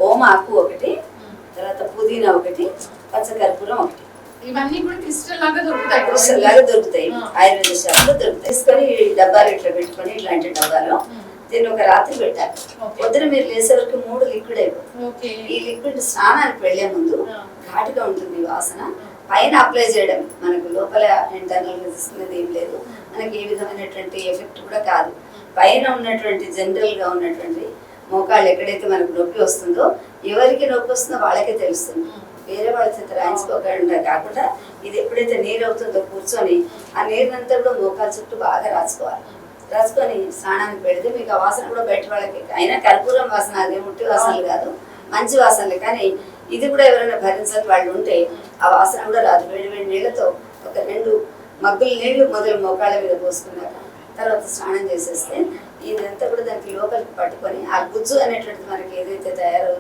ఓమాకు ఒకటి, తర్వాత పుదీనా ఒకటి, పచ్చకర్పూరం ఒకటి. ఇవన్నీ కూడా క్రిస్టల్ లాగా దొరుకుతాయి. క్రిస్టల్ లాగా దొరుకుతాయి, ఆయుర్వేద షాప్లో దొరుకుతాయి. తీసుకొని డబ్బాలు ఇట్లా పెట్టుకొని ఇలాంటి డబ్బాలో దీన్ని ఒక రాత్రి పెట్టాలి. పొద్దున మీరు లేసే వరకు 3 లిక్విడ్ అయిపోతుంది. ఈ లిక్విడ్ స్నానానికి వెళ్లే ముందు ఘాటుగా ఉంటుంది వాసన. పైన అప్లై చేయడం, మనకు లోపల ఇంటర్నల్ తీసుకునేది ఏం లేదు, మనకి ఏ విధమైనటువంటి ఎఫెక్ట్ కూడా కాదు. పైన ఉన్నటువంటి జనరల్ గా ఉన్నటువంటి మోకాళ్ళు ఎక్కడైతే మనకు నొప్పి వస్తుందో, ఎవరికి నొప్పి వస్తుందో వాళ్ళకే తెలుస్తుంది, వేరే వాళ్ళ చేత రాయించుకోకుండా కాకుండా ఇది ఎప్పుడైతే నీరు అవుతుందో కూర్చొని ఆ నీరునంతా కూడా మోకాలు చుట్టూ బాగా రాసుకొని స్నానానికి పెడితే మీకు ఆ వాసన కూడా బయట వాళ్ళకి. అయినా కర్పూరం వాసన, అదే ముట్టి వాసనలు కాదు, మంచి వాసనలు. కానీ ఇది కూడా ఎవరైనా భరించని వాళ్ళు ఉంటే ఆ వాసన కూడా రాదు. వేడి నీళ్ళతో ఒక 2 మగ్గులు నీళ్లు మొదలు మోకాళ్ళ మీద పోసుకున్నాక తర్వాత స్నానం చేసేస్తే ఇదంతా కూడా దానికి లోపలికి పట్టుకొని ఆ గుజ్జు అనేటువంటిది మనకి ఏదైతే తయారవుతుందో